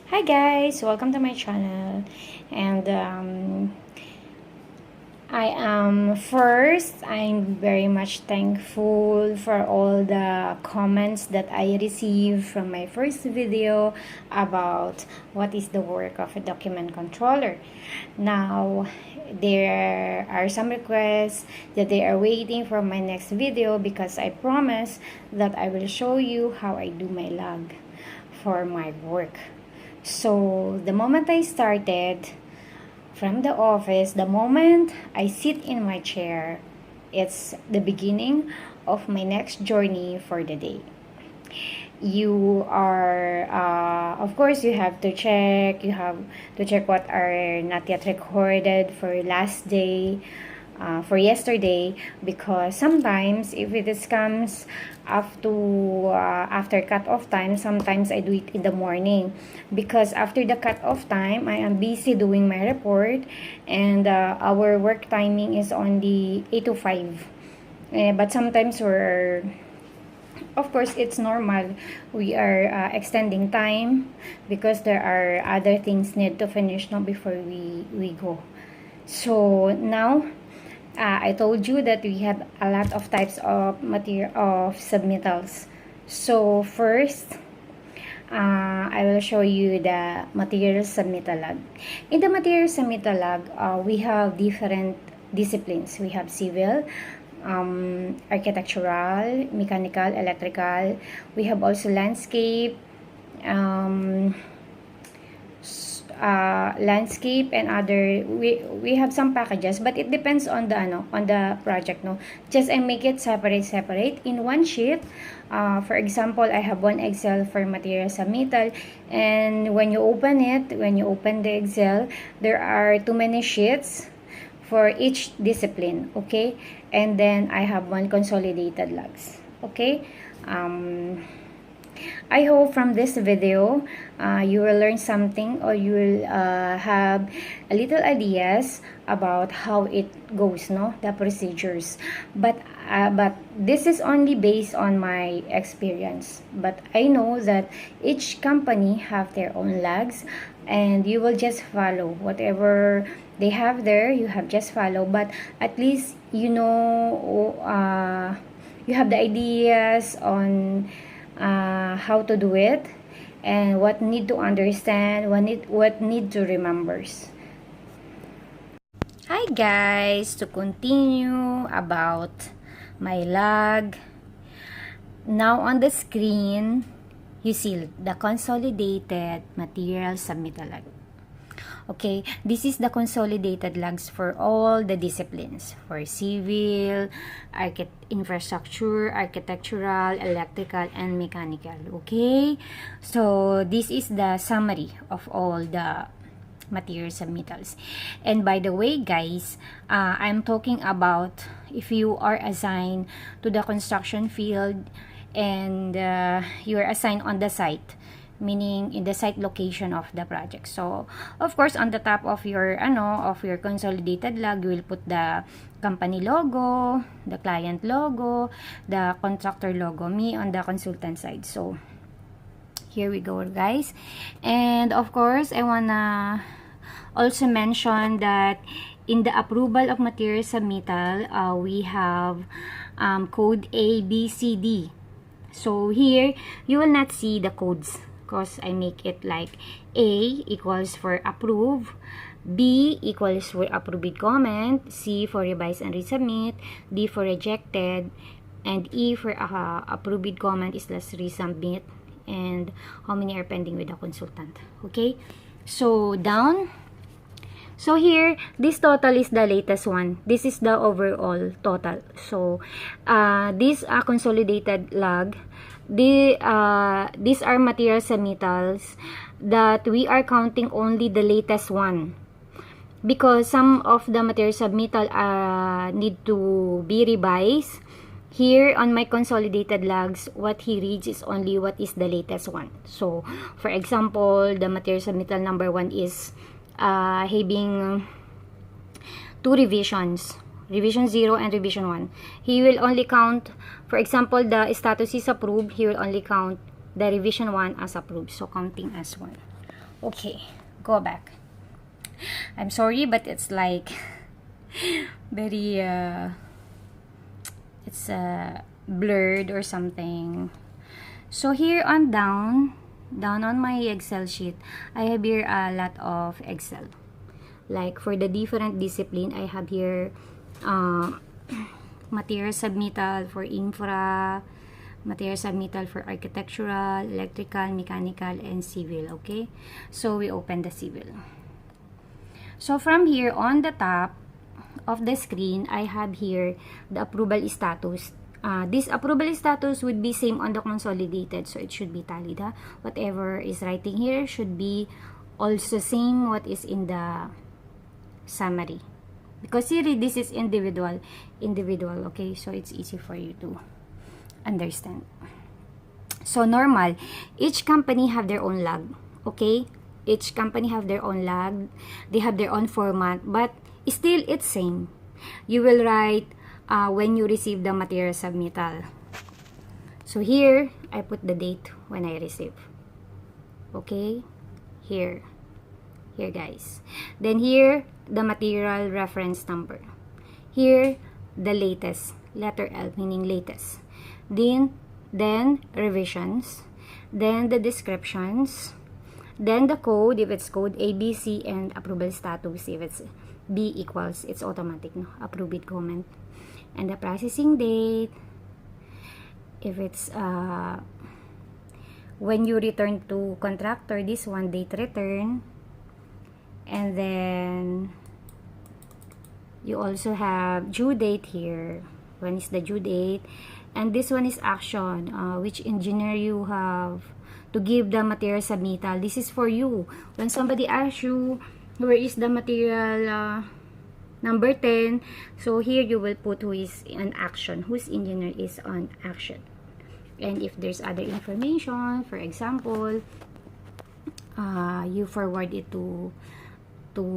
Hi guys, welcome to my channel. And I'm very much thankful for all the comments that I received from my first video about what is the work of a document controller. Now, there are some requests that they are waiting for my next video because I promise that I will show you how I do my log for my work. So, the moment I started from the office, the moment I sit in my chair, it's the beginning of my next journey for the day. You are, of course, you have to check. You have to check what are not yet recorded for last day, for yesterday, because sometimes if it is comes after cut-off time, sometimes I do it in the morning because after the cut-off time I am busy doing my report, and our work timing is only 8 to 5. But sometimes we're, of course, it's normal, we are extending time because there are other things need to finish now before we go. So now, I told you that we have a lot of types of material of submittals. So first, I will show you the material submittal log. In the material submittal log, we have different disciplines. We have civil, architectural, mechanical, electrical. We have also landscape, landscape and other. We have some packages, but it depends on the on the project, no. Just I make it separate in one sheet. For example, I have one Excel for material submittal, and when you open the Excel, there are too many sheets for each discipline, okay? And then I have one consolidated logs, okay? I hope from this video you will learn something, or you will have a little ideas about how it goes, no, the procedures. But this is only based on my experience, but I know that each company have their own logs, and you will just follow whatever they have there. You have just follow, but at least you know, you have the ideas on how to do it, and what need to understand, what need to remembers. Hi guys, to continue about my log, now on the screen you see the consolidated material submittal log. Okay, this is the consolidated logs for all the disciplines, for civil, infrastructure, architectural, electrical, and mechanical. Okay, so this is the summary of all the material submittals. And by the way guys, I'm talking about if you are assigned to the construction field, and you are assigned on the site, meaning in the site location of the project. So of course, on the top of your consolidated log, you will put the company logo, the client logo, the contractor logo, me on the consultant side. So here we go guys. And of course, I wanna also mention that in the approval of material submittal, we have code A, B, C, D. So here you will not see the codes because I make it like A equals for approve, B equals for approve with comment, C for revise and resubmit, D for rejected, and E for approve with comment is less resubmit, and how many are pending with the consultant. Okay, so down. So here, this total is the latest one. This is the overall total. So this consolidated log, these are material submittals that we are counting only the latest one, because some of the material submittal need to be revised. Here on my consolidated logs, what he reads is only what is the latest one. So for example, the material submittal number 1 is having 2 revisions, revision 0 and revision 1. He will only count, for example, the status is approved, he will only count the revision 1 as approved, so counting as 1. Okay, go back. I'm sorry, but it's like very it's blurred or something. So here on down on my Excel sheet, I have here a lot of Excel. Like for the different discipline, I have here material submittal for infra, material submittal for architectural, electrical, mechanical, and civil. Okay, so we open the civil. So from here on the top of the screen, I have here the approval status. This approval status would be same on the consolidated, so it should be tallied. Whatever is writing here should be also same what is in the summary, because here this is individual, okay, so it's easy for you to understand. So normal, each company have their own log, okay, each company have their own log, they have their own format, but still it's same. You will write when you receive the material submittal. So here I put the date when I receive, okay, here guys. Then here the material reference number, here the latest, letter L meaning latest, then revisions, then the descriptions, then the code if it's code A, B, C, and approval status if it's B equals, it's automatic, no, approve with comment, and the processing date if it's when you return to contractor, this one date return, and then you also have due date here, when is the due date, and this one is action, which engineer you have to give the material submittal. This is for you when somebody asks you where is the material number 10, so here you will put who is on action, whose engineer is on action. And if there's other information, for example, you forward it to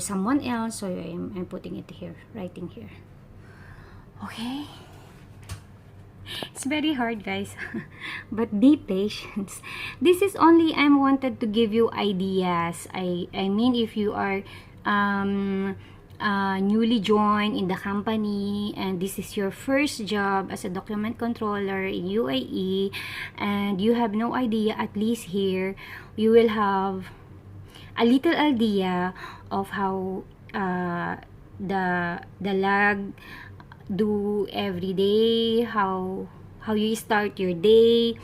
someone else, so I'm putting it here, writing here. Okay, it's very hard, guys, but be patient. This is only I wanted to give you ideas. I mean, if you are newly joined in the company and this is your first job as a document controller in UAE and you have no idea, at least here you will have a little idea of how the lag do every day, how you start your day,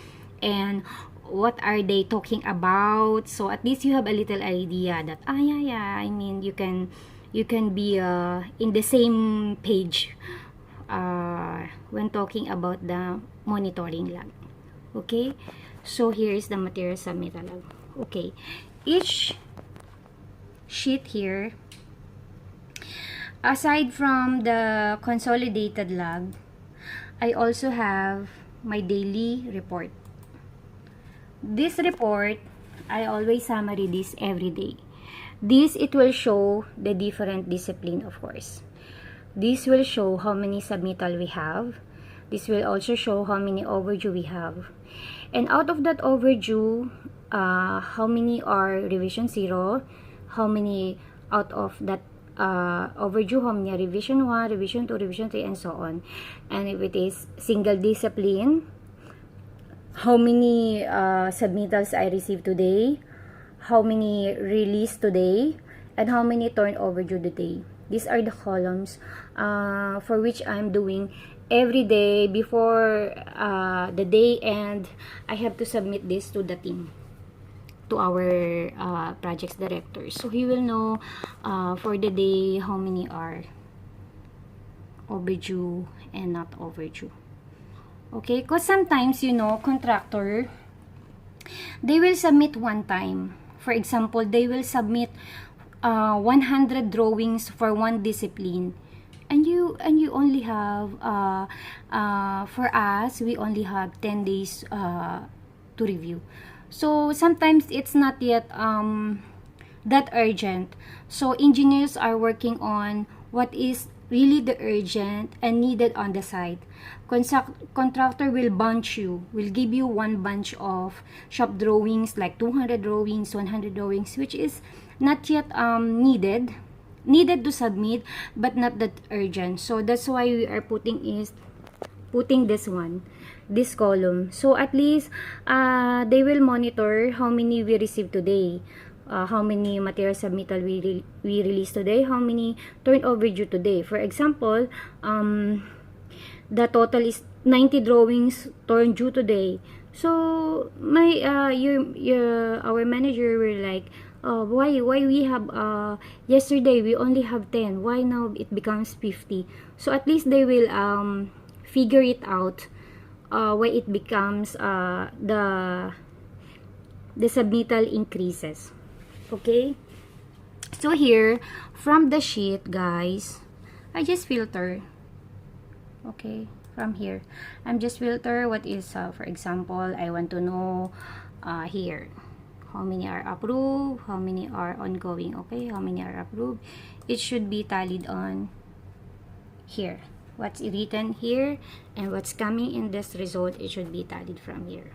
and what are they talking about. So at least you have a little idea that yeah, I mean, you can be in the same page when talking about the monitoring log. Okay, so here is the material submittal log. Okay, each sheet here, aside from the consolidated log, I also have my daily report. This report, I always summary this every day. This, it will show the different discipline, of course. This will show how many submittal we have. This will also show how many overdue we have. And out of that overdue, how many are revision 0, how many out of that overdue, how many are revision 1, revision 2, revision 3, and so on. And if it is single discipline, how many submittals I received today, how many released today, and how many turn overdue today. These are the columns for which I'm doing every day before the day end. I have to submit this to the team, to our projects director, so he will know for the day how many are overdue and not overdue. Okay, because sometimes, you know, contractor, they will submit one time. For example, they will submit 100 drawings for one discipline, and you only have for us, we only have 10 days to review. So sometimes it's not yet that urgent. So engineers are working on what is really the urgent and needed on the site, contractor will bunch you, will give you one bunch of shop drawings, like 200 drawings, 100 drawings, which is not yet needed to submit, but not that urgent. So that's why we are putting this column. So at least they will monitor how many we receive today, how many material submittal we release today, how many turnover due today. For example, the total is 90 drawings turn due today. So my our manager were like, why we have yesterday we only have 10, why now it becomes 50? So at least they will figure it out, why it becomes the submittal increases. Okay, so here from the sheet, guys, I just filter. Okay, from here I'm just filter what is for example, I want to know here how many are approved, how many are ongoing. Okay, how many are approved, it should be tallied on here. What's written here and what's coming in this result, it should be tallied from here.